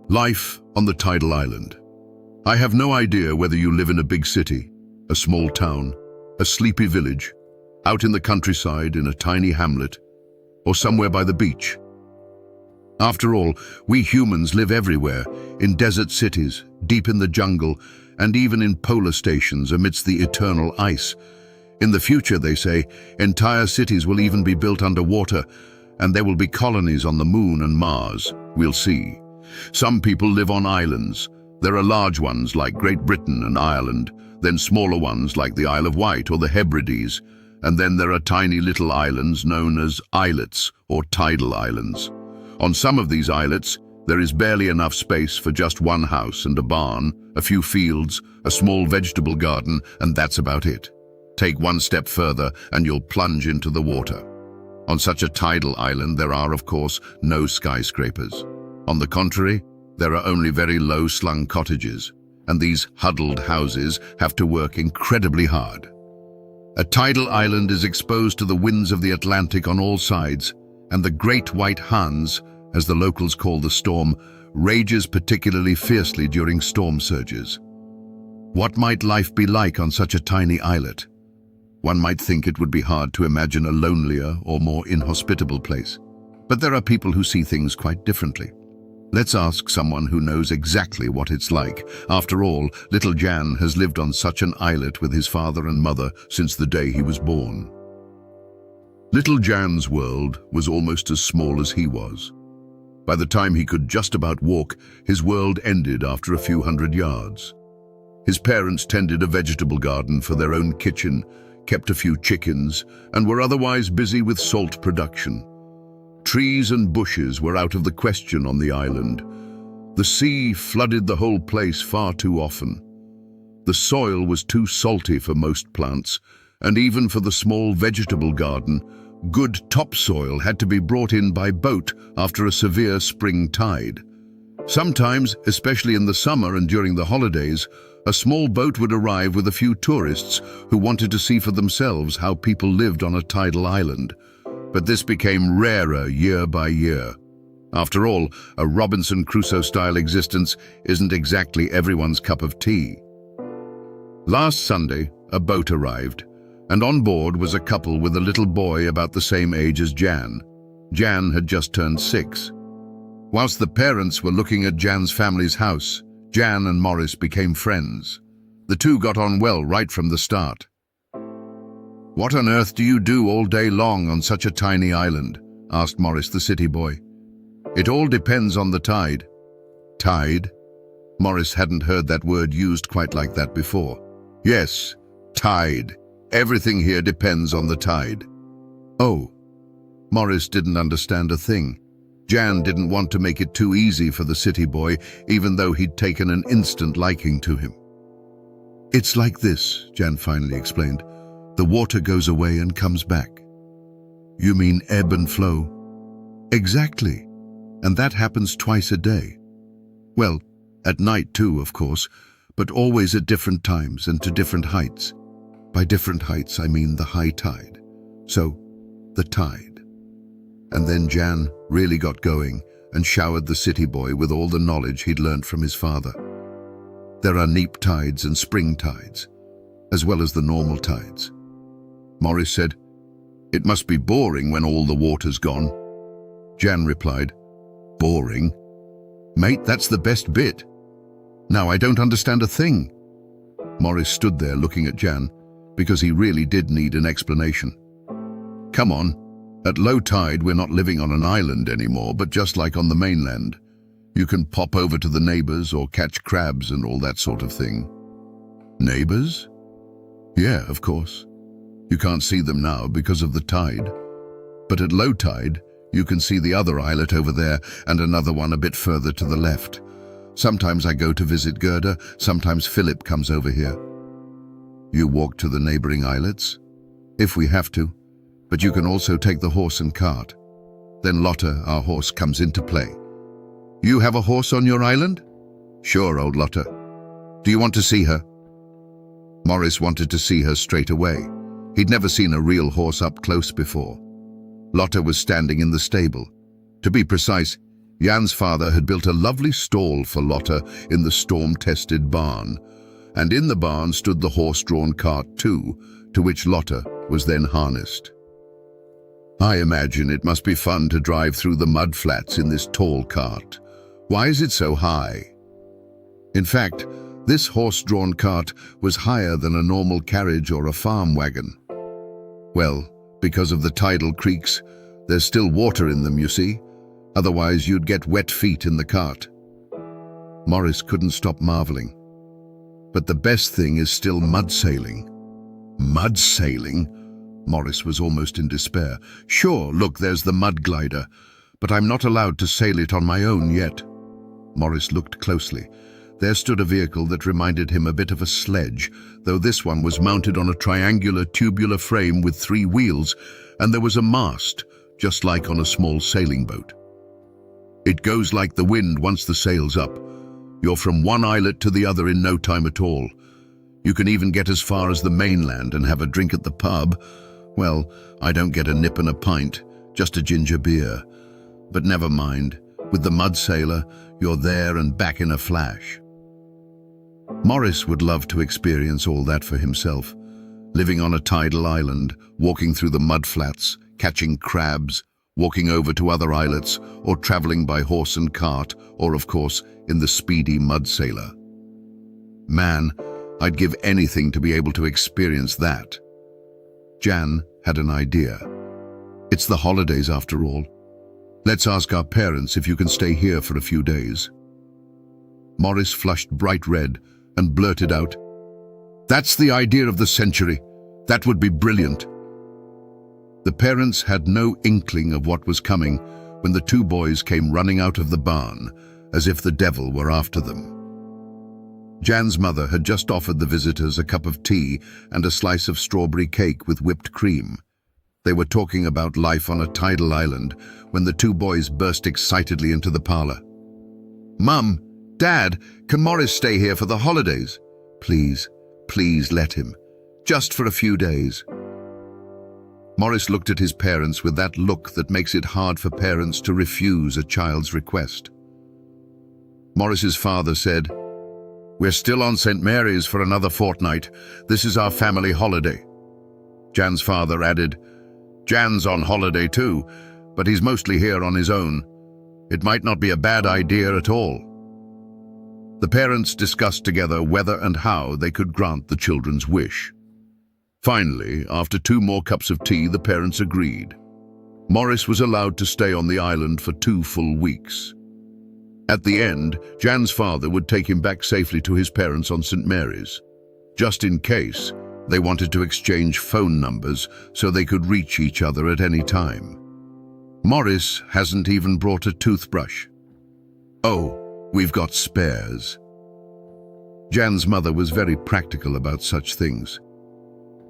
Life on the Tidal Island. I have no idea whether you live in a big city, a small town, a sleepy village, out in the countryside in a tiny hamlet, or somewhere by the beach. After all, we humans live everywhere, in desert cities, deep in the jungle, and even in polar stations amidst the eternal ice. In the future, they say, entire cities will even be built underwater, and there will be colonies on the Moon and Mars. We'll see. Some people live on islands. There are large ones like Great Britain and Ireland, then smaller ones like the Isle of Wight or the Hebrides, and then there are tiny little islands known as islets or tidal islands. On some of these islets, there is barely enough space for just one house and a barn, a few fields, a small vegetable garden, and that's about it. Take one step further and you'll plunge into the water. On such a tidal island, there are, of course, no skyscrapers. On the contrary, there are only very low-slung cottages, and these huddled houses have to work incredibly hard. A tidal island is exposed to the winds of the Atlantic on all sides, and the Great White Hans, as the locals call the storm, rages particularly fiercely during storm surges. What might life be like on such a tiny islet? One might think it would be hard to imagine a lonelier or more inhospitable place. But there are people who see things quite differently. Let's ask someone who knows exactly what it's like. After all, little Jan has lived on such an islet with his father and mother since the day he was born. Little Jan's world was almost as small as he was. By the time he could just about walk, his world ended after a few hundred yards. His parents tended a vegetable garden for their own kitchen, kept a few chickens, and were otherwise busy with salt production. Trees and bushes were out of the question on the island. The sea flooded the whole place far too often. The soil was too salty for most plants, and even for the small vegetable garden, good topsoil had to be brought in by boat after a severe spring tide. Sometimes, especially in the summer and during the holidays, a small boat would arrive with a few tourists who wanted to see for themselves how people lived on a tidal island. But this became rarer year by year. After all, a Robinson Crusoe-style existence isn't exactly everyone's cup of tea. Last Sunday, a boat arrived, and on board was a couple with a little boy about the same age as Jan. Jan had just turned 6. Whilst the parents were looking at Jan's family's house, Jan and Morris became friends. The two got on well right from the start. "What on earth do you do all day long on such a tiny island?" asked Morris the city boy. "It all depends on the tide." Tide? Morris hadn't heard that word used quite like that before. Yes, tide. Everything here depends on the tide. Oh. Morris didn't understand a thing. Jan didn't want to make it too easy for the city boy, even though he'd taken an instant liking to him. "It's like this," Jan finally explained. "The water goes away and comes back." "You mean ebb and flow?" "Exactly. And that happens twice a day. Well, at night too, of course, but always at different times and to different heights. By different heights, I mean the high tide. So, the tide." And then Jan really got going and showered the city boy with all the knowledge he'd learnt from his father. There are neap tides and spring tides, as well as the normal tides. Morris said, "It must be boring when all the water's gone." Jan replied, "Boring? Mate, that's the best bit. Now I don't understand a thing." Morris stood there looking at Jan, because he really did need an explanation. "Come on. At low tide, we're not living on an island anymore, but just like on the mainland. You can pop over to the neighbors or catch crabs and all that sort of thing." "Neighbors?" "Yeah, of course. You can't see them now because of the tide. But at low tide, you can see the other islet over there and another one a bit further to the left. Sometimes I go to visit Gerda, sometimes Philip comes over here." "You walk to the neighboring islets?" "If we have to. But you can also take the horse and cart. Then Lotta, our horse, comes into play." "You have a horse on your island?" "Sure, old Lotta. Do you want to see her?" Morris wanted to see her straight away. He'd never seen a real horse up close before. Lotta was standing in the stable. To be precise, Jan's father had built a lovely stall for Lotte in the storm-tested barn, and in the barn stood the horse-drawn cart too, to which Lotte was then harnessed. I imagine it must be fun to drive through the mudflats in this tall cart. Why is it so high? In fact, this horse-drawn cart was higher than a normal carriage or a farm wagon. Well, because of the tidal creeks, there's still water in them, you see. Otherwise, you'd get wet feet in the cart. Morris couldn't stop marveling. But the best thing is still mud sailing. Mud sailing? Morris was almost in despair. Sure, look, there's the mud glider, but I'm not allowed to sail it on my own yet. Morris looked closely. There stood a vehicle that reminded him a bit of a sledge, though this one was mounted on a triangular tubular frame with 3 wheels, and there was a mast, just like on a small sailing boat. It goes like the wind once the sail's up. You're from one islet to the other in no time at all. You can even get as far as the mainland and have a drink at the pub. Well, I don't get a nip and a pint, just a ginger beer. But never mind, with the mud sailor, you're there and back in a flash. Morris would love to experience all that for himself, living on a tidal island, walking through the mudflats, catching crabs, walking over to other islets, or traveling by horse and cart, or of course, in the speedy mud sailor. Man, I'd give anything to be able to experience that. Jan had an idea. It's the holidays after all. Let's ask our parents if you can stay here for a few days. Morris flushed bright red and blurted out, "That's the idea of the century. That would be brilliant." The parents had no inkling of what was coming when the 2 boys came running out of the barn, as if the devil were after them. Jan's mother had just offered the visitors a cup of tea and a slice of strawberry cake with whipped cream. They were talking about life on a tidal island when the 2 boys burst excitedly into the parlor. "Mum, Dad, can Morris stay here for the holidays? Please, please let him. Just for a few days." Morris looked at his parents with that look that makes it hard for parents to refuse a child's request. Morris's father said, "We're still on St. Mary's for another fortnight. This is our family holiday." Jan's father added, "Jan's on holiday too, but he's mostly here on his own. It might not be a bad idea at all." The parents discussed together whether and how they could grant the children's wish. Finally, after 2 more cups of tea, the parents agreed. Morris was allowed to stay on the island for 2 full weeks. At the end, Jan's father would take him back safely to his parents on St. Mary's. Just in case, they wanted to exchange phone numbers so they could reach each other at any time. Morris hasn't even brought a toothbrush. "Oh, we've got spares." Jan's mother was very practical about such things.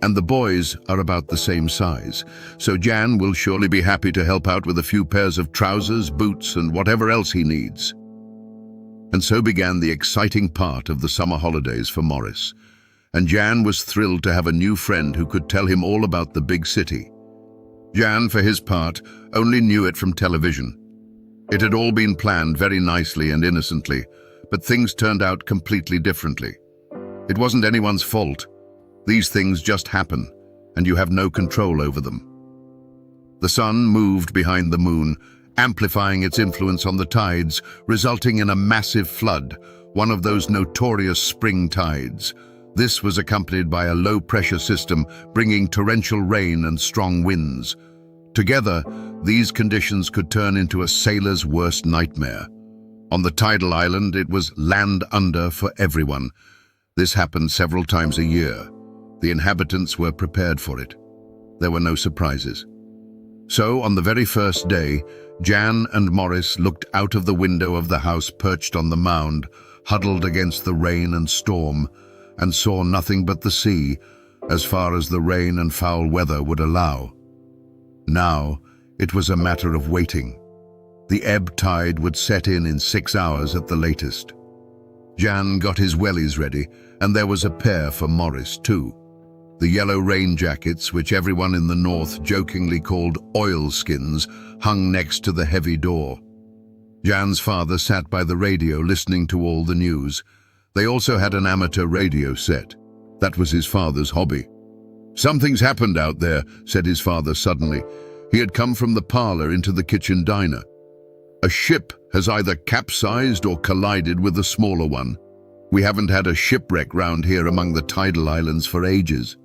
And the boys are about the same size, so Jan will surely be happy to help out with a few pairs of trousers, boots, and whatever else he needs. And so began the exciting part of the summer holidays for Morris, and Jan was thrilled to have a new friend who could tell him all about the big city. Jan, for his part, only knew it from television. It had all been planned very nicely and innocently, but things turned out completely differently. It wasn't anyone's fault. These things just happen, and you have no control over them. The sun moved behind the moon, amplifying its influence on the tides, resulting in a massive flood, one of those notorious spring tides. This was accompanied by a low-pressure system, bringing torrential rain and strong winds. Together, these conditions could turn into a sailor's worst nightmare. On the tidal island, it was land under for everyone. This happened several times a year. The inhabitants were prepared for it. There were no surprises. So, on the very first day, Jan and Morris looked out of the window of the house perched on the mound, huddled against the rain and storm, and saw nothing but the sea, as far as the rain and foul weather would allow. Now, it was a matter of waiting. The ebb tide would set in 6 hours at the latest. Jan got his wellies ready, and there was a pair for Morris too. The yellow rain jackets, which everyone in the north jokingly called oilskins, hung next to the heavy door. Jan's father sat by the radio listening to all the news. They also had an amateur radio set. That was his father's hobby. "Something's happened out there," said his father suddenly. He had come from the parlor into the kitchen diner. "A ship has either capsized or collided with a smaller one. We haven't had a shipwreck round here among the Tidal Islands for ages."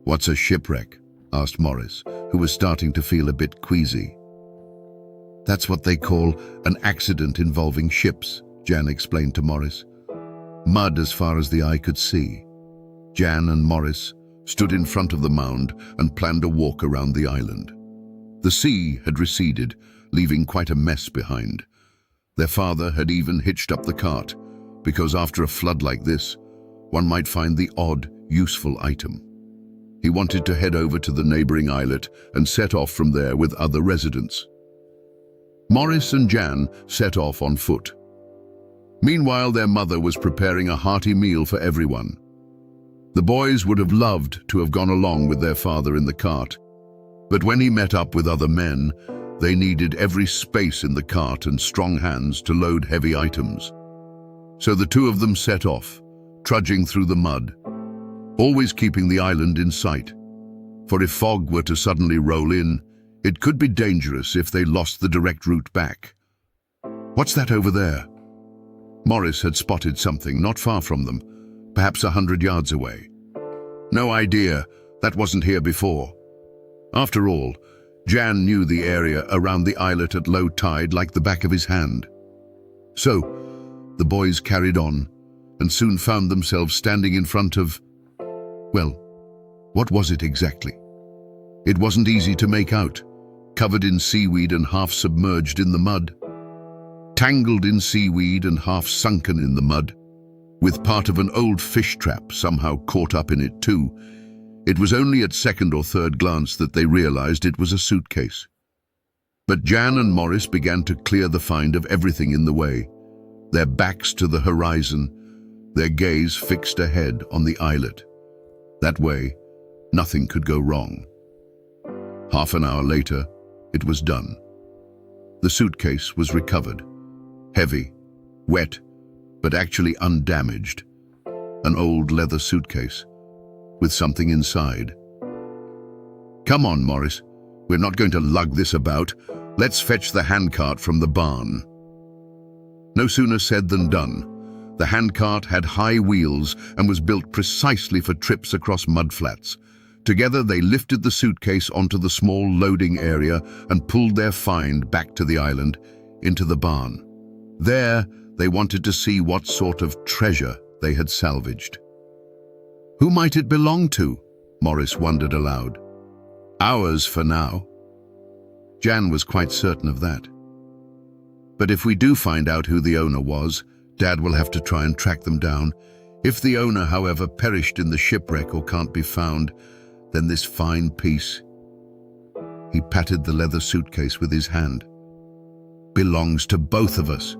"What's a shipwreck?" asked Morris, who was starting to feel a bit queasy. "That's what they call an accident involving ships," Jan explained to Morris. "Mud as far as the eye could see." Jan and Morris stood in front of the mound and planned a walk around the island. The sea had receded, leaving quite a mess behind. Their father had even hitched up the cart, because after a flood like this, one might find the odd, useful item. He wanted to head over to the neighboring islet and set off from there with other residents. Morris and Jan set off on foot. Meanwhile, their mother was preparing a hearty meal for everyone. The boys would have loved to have gone along with their father in the cart, but when he met up with other men, they needed every space in the cart and strong hands to load heavy items. So the two of them set off, trudging through the mud, always keeping the island in sight. For if fog were to suddenly roll in, it could be dangerous if they lost the direct route back. "What's that over there?" Morris had spotted something not far from them, perhaps 100 yards away. "No idea. That wasn't here before." After all, Jan knew the area around the islet at low tide like the back of his hand. So, the boys carried on and soon found themselves standing in front of, well, what was it exactly? It wasn't easy to make out, covered in seaweed and half submerged in the mud. Tangled in seaweed and half sunken in the mud, with part of an old fish trap somehow caught up in it too. It was only at second or third glance that they realized it was a suitcase. But Jan and Morris began to clear the find of everything in the way, their backs to the horizon, their gaze fixed ahead on the islet. That way, nothing could go wrong. Half an hour later, it was done. The suitcase was recovered, heavy, wet, but actually undamaged. An old leather suitcase with something inside. "Come on, Morris. We're not going to lug this about. Let's fetch the handcart from the barn." No sooner said than done. The handcart had high wheels and was built precisely for trips across mudflats. Together they lifted the suitcase onto the small loading area and pulled their find back to the island, into the barn. There, they wanted to see what sort of treasure they had salvaged. Who might it belong to? Morris wondered aloud. Ours for now. Jan was quite certain of that. But if we do find out who the owner was, Dad will have to try and track them down. If the owner, however, perished in the shipwreck or can't be found, then this fine piece, he patted the leather suitcase with his hand, belongs to both of us.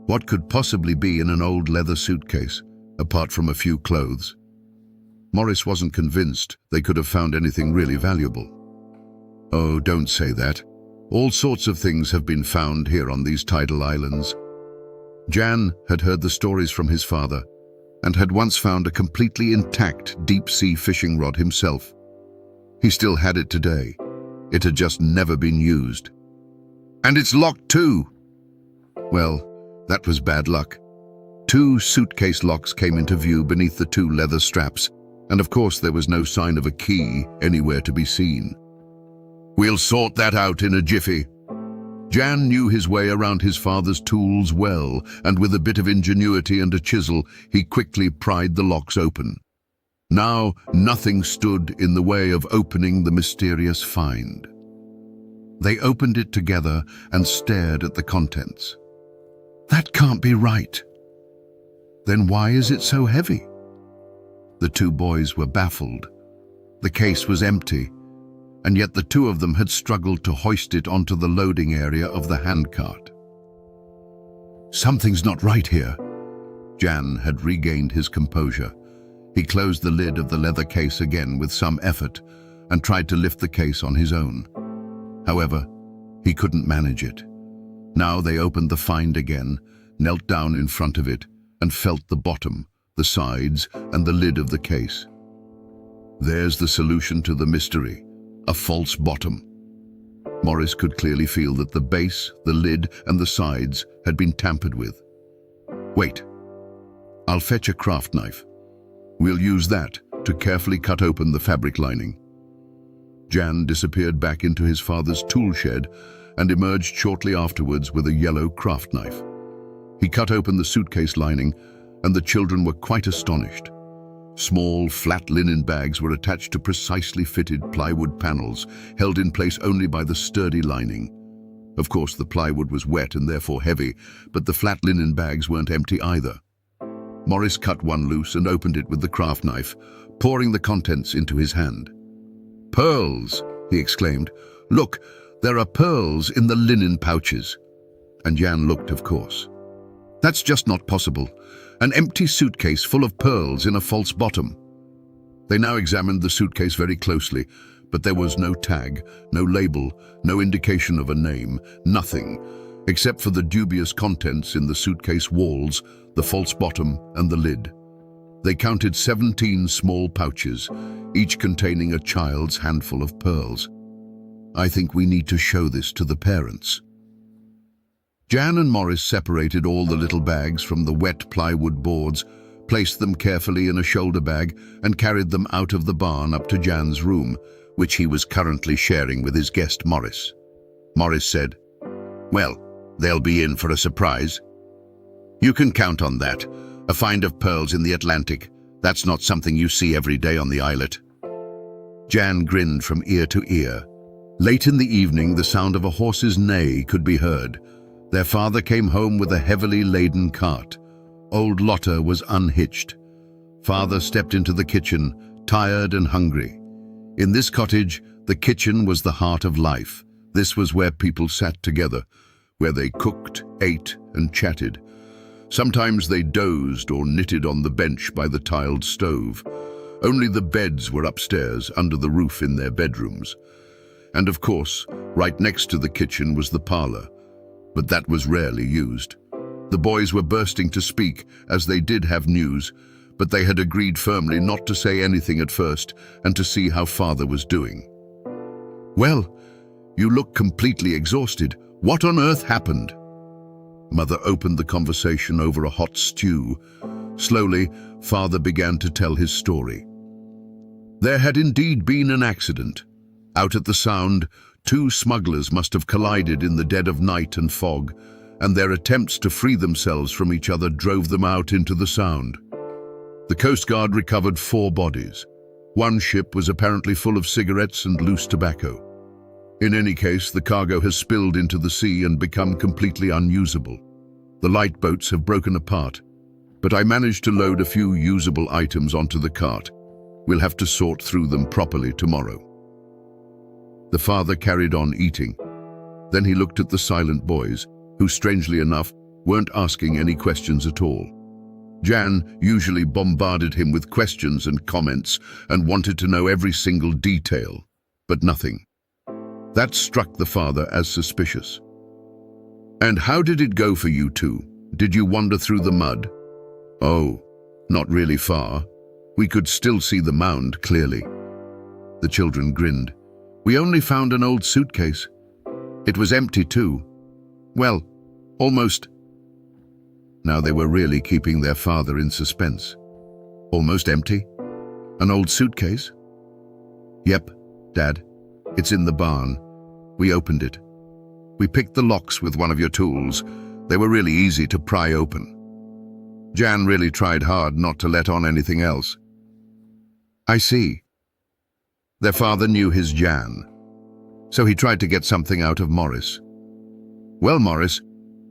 What could possibly be in an old leather suitcase, apart from a few clothes? Morris wasn't convinced they could have found anything really valuable. Oh, don't say that. All sorts of things have been found here on these tidal islands. Jan had heard the stories from his father and had once found a completely intact deep-sea fishing rod himself. He still had it today. It had just never been used. And it's locked too! Well, that was bad luck. 2 suitcase locks came into view beneath the 2 leather straps, and of course there was no sign of a key anywhere to be seen. We'll sort that out in a jiffy. Jan knew his way around his father's tools well, and with a bit of ingenuity and a chisel, he quickly pried the locks open. Now, nothing stood in the way of opening the mysterious find. They opened it together and stared at the contents. That can't be right. Then why is it so heavy? The 2 boys were baffled. The case was empty, and yet the 2 of them had struggled to hoist it onto the loading area of the handcart. Something's not right here. Jan had regained his composure. He closed the lid of the leather case again with some effort and tried to lift the case on his own. However, he couldn't manage it. Now they opened the find again, knelt down in front of it, and felt the bottom, the sides, and the lid of the case. There's the solution to the mystery, a false bottom. Morris could clearly feel that the base, the lid, and the sides had been tampered with. Wait, I'll fetch a craft knife. We'll use that to carefully cut open the fabric lining. Jan disappeared back into his father's tool shed and emerged shortly afterwards with a yellow craft knife. He cut open the suitcase lining, and the children were quite astonished. Small, flat linen bags were attached to precisely fitted plywood panels, held in place only by the sturdy lining. Of course, the plywood was wet and therefore heavy, but the flat linen bags weren't empty either. Morris cut one loose and opened it with the craft knife, pouring the contents into his hand. "Pearls!" he exclaimed. "Look, there are pearls in the linen pouches." And Jan looked, of course. "That's just not possible. An empty suitcase full of pearls in a false bottom." They now examined the suitcase very closely, but there was no tag, no label, no indication of a name, nothing, except for the dubious contents in the suitcase walls, the false bottom, and the lid. They counted 17 small pouches, each containing a child's handful of pearls. "I think we need to show this to the parents." Jan and Morris separated all the little bags from the wet plywood boards, placed them carefully in a shoulder bag, and carried them out of the barn up to Jan's room, which he was currently sharing with his guest Morris. Morris said, "Well, they'll be in for a surprise. You can count on that. A find of pearls in the Atlantic. That's not something you see every day on the islet." Jan grinned from ear to ear. Late in the evening, the sound of a horse's neigh could be heard. Their father came home with a heavily laden cart. Old Lotta was unhitched. Father stepped into the kitchen, tired and hungry. In this cottage, the kitchen was the heart of life. This was where people sat together, where they cooked, ate, and chatted. Sometimes they dozed or knitted on the bench by the tiled stove. Only the beds were upstairs, under the roof in their bedrooms. And of course, right next to the kitchen was the parlor, but that was rarely used. The boys were bursting to speak, as they did have news, but they had agreed firmly not to say anything at first and to see how Father was doing. "Well, you look completely exhausted. What on earth happened?" Mother opened the conversation over a hot stew. Slowly, Father began to tell his story. There had indeed been an accident. Out at the Sound, 2 smugglers must have collided in the dead of night and fog, and their attempts to free themselves from each other drove them out into the Sound. The Coast Guard recovered 4 bodies. One ship was apparently full of cigarettes and loose tobacco. In any case, the cargo has spilled into the sea and become completely unusable. The lifeboats have broken apart, but I managed to load a few usable items onto the cart. We'll have to sort through them properly tomorrow. The father carried on eating. Then he looked at the silent boys, who, strangely enough, weren't asking any questions at all. Jan usually bombarded him with questions and comments and wanted to know every single detail, but nothing. That struck the father as suspicious. "And how did it go for you two? Did you wander through the mud?" "Oh, not really far. We could still see the mound clearly." The children grinned. "We only found an old suitcase. It was empty too. Well, almost." Now they were really keeping their father in suspense. "Almost empty? An old suitcase?" "Yep, Dad. It's in the barn. We opened it. We picked the locks with one of your tools. They were really easy to pry open. Jan really tried hard not to let on anything else." "I see." Their father knew his Jan, so he tried to get something out of Morris. "Well, Morris,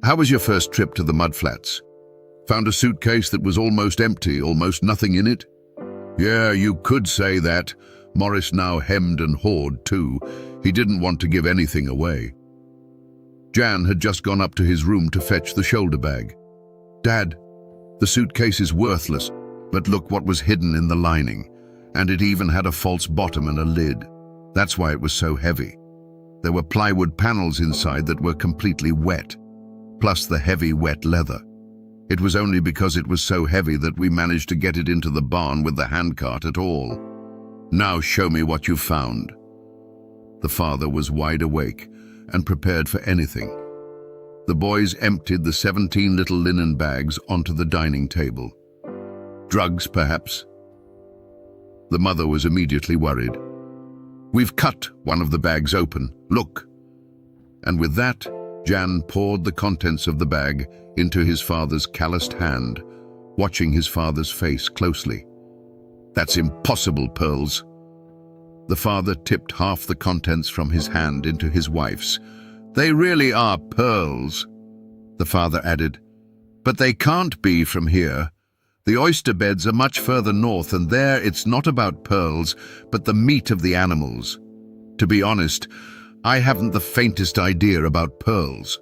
how was your first trip to the Mudflats? Found a suitcase that was almost empty, almost nothing in it?" "Yeah, you could say that." Morris now hemmed and hawed too. He didn't want to give anything away. Jan had just gone up to his room to fetch the shoulder bag. "Dad, the suitcase is worthless, but look what was hidden in the lining. And it even had a false bottom and a lid. That's why it was so heavy. There were plywood panels inside that were completely wet. plus the heavy, wet leather. It was only because it was so heavy that we managed to get it into the barn with the handcart at all. Now show me what you found. The father was wide awake and prepared for anything. The boys emptied the 17 little linen bags onto the dining table. Drugs, perhaps? The mother was immediately worried. We've cut one of the bags open. Look. And with that, Jan poured the contents of the bag into his father's calloused hand, watching his father's face closely. That's impossible, Pearls. The father tipped half the contents from his hand into his wife's. They really are pearls, the father added. But they can't be from here. The oyster beds are much further north, and there it's not about pearls, but the meat of the animals. To be honest, I haven't the faintest idea about pearls.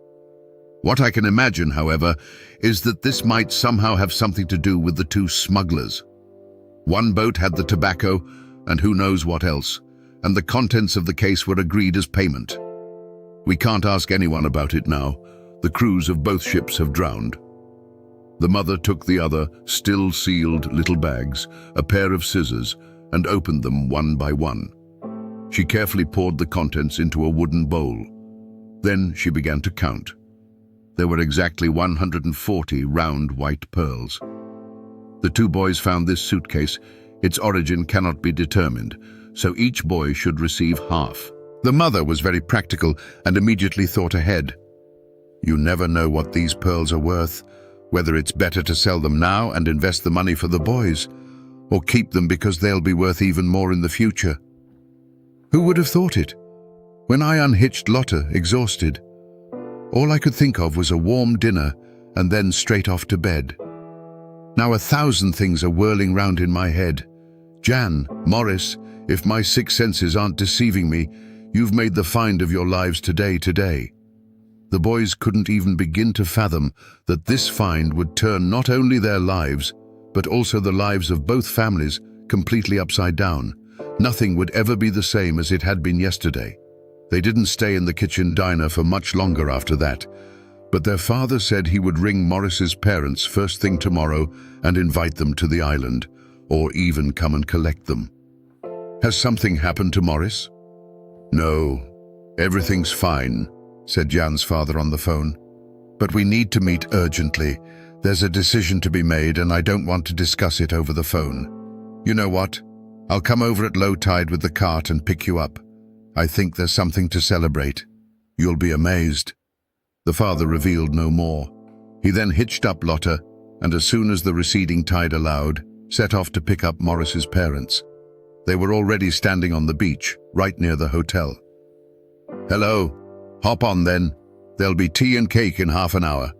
What I can imagine, however, is that this might somehow have something to do with the two smugglers. One boat had the tobacco, and who knows what else, and the contents of the case were agreed as payment. We can't ask anyone about it now. The crews of both ships have drowned. The mother took the other, still sealed little bags, a pair of scissors, and opened them one by one. She carefully poured the contents into a wooden bowl. Then she began to count. There were exactly 140 round white pearls. The two boys found this suitcase. Its origin cannot be determined, so each boy should receive half. The mother was very practical and immediately thought ahead. You never know what these pearls are worth, whether it's better to sell them now and invest the money for the boys, or keep them because they'll be worth even more in the future. Who would have thought it? When I unhitched Lotte, exhausted, all I could think of was a warm dinner and then straight off to bed. Now 1,000 things are whirling round in my head. Jan, Morris, if my six senses aren't deceiving me, you've made the find of your lives today. The boys couldn't even begin to fathom that this find would turn not only their lives, but also the lives of both families completely upside down. Nothing would ever be the same as it had been yesterday. They didn't stay in the kitchen diner for much longer after that, but their father said he would ring Morris's parents first thing tomorrow and invite them to the island, or even come and collect them. Has something happened to Morris? No, everything's fine, said Jan's father on the phone. But we need to meet urgently. There's a decision to be made and I don't want to discuss it over the phone. You know what? I'll come over at low tide with the cart and pick you up. I think there's something to celebrate. You'll be amazed. The father revealed no more. He then hitched up Lotte, and as soon as the receding tide allowed, set off to pick up Morris's parents. They were already standing on the beach, right near the hotel. Hello. Hop on then. There'll be tea and cake in half an hour.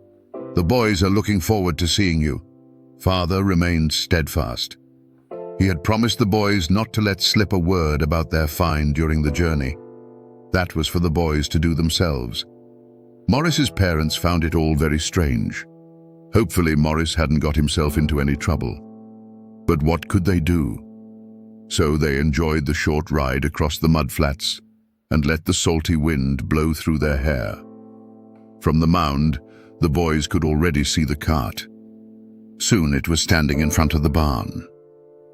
The boys are looking forward to seeing you. Father remained steadfast. He had promised the boys not to let slip a word about their find during the journey. That was for the boys to do themselves. Morris's parents found it all very strange. Hopefully Morris hadn't got himself into any trouble. But what could they do? So they enjoyed the short ride across the mudflats and let the salty wind blow through their hair. From the mound, the boys could already see the cart. Soon it was standing in front of the barn.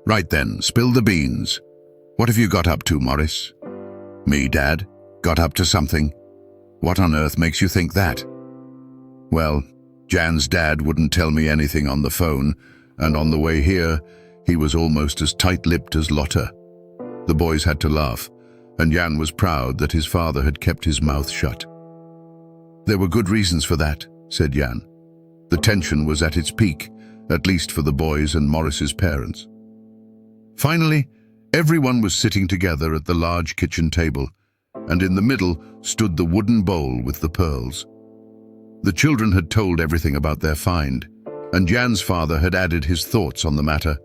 Right then, spill the beans. What have you got up to, Morris? Me, Dad? Got up to something? What on earth makes you think that? Well, Jan's dad wouldn't tell me anything on the phone, and on the way here, he was almost as tight-lipped as Lotte. The boys had to laugh, and Jan was proud that his father had kept his mouth shut. There were good reasons for that, said Jan. The tension was at its peak, at least for the boys and Morris's parents. Finally, everyone was sitting together at the large kitchen table, and in the middle stood the wooden bowl with the pearls. The children had told everything about their find, and Jan's father had added his thoughts on the matter,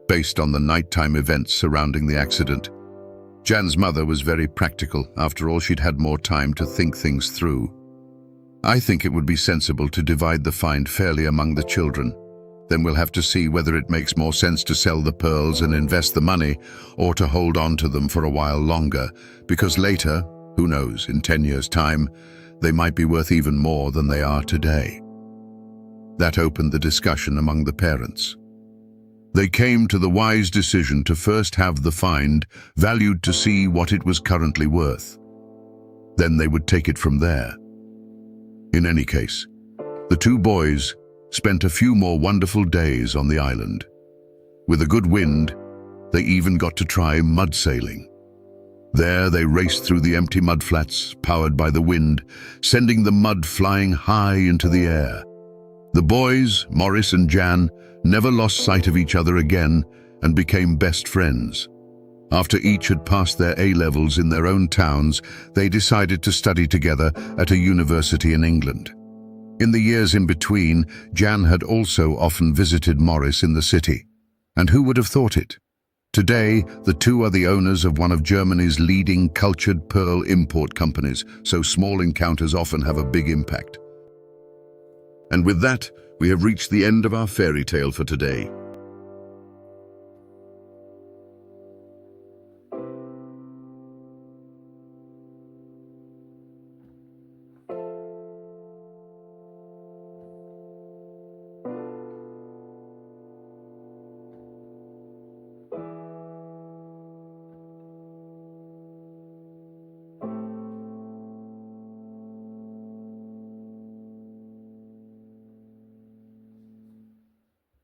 based on the nighttime events surrounding the accident. Jan's mother was very practical. After all, she'd had more time to think things through. I think it would be sensible to divide the find fairly among the children. Then we'll have to see whether it makes more sense to sell the pearls and invest the money, or to hold on to them for a while longer, because later, who knows, in 10 years' time, they might be worth even more than they are today. That opened the discussion among the parents. They came to the wise decision to first have the find valued to see what it was currently worth. Then they would take it from there. In any case, the two boys spent a few more wonderful days on the island. With a good wind, they even got to try mud sailing. There they raced through the empty mudflats, powered by the wind, sending the mud flying high into the air. The boys, Morris and Jan, never lost sight of each other again and became best friends. After each had passed their A-levels in their own towns, they decided to study together at a university in England. In the years in between, Jan had also often visited Morris in the city. And who would have thought it? Today, the two are the owners of one of Germany's leading cultured pearl import companies, so small encounters often have a big impact. And with that, we have reached the end of our fairy tale for today.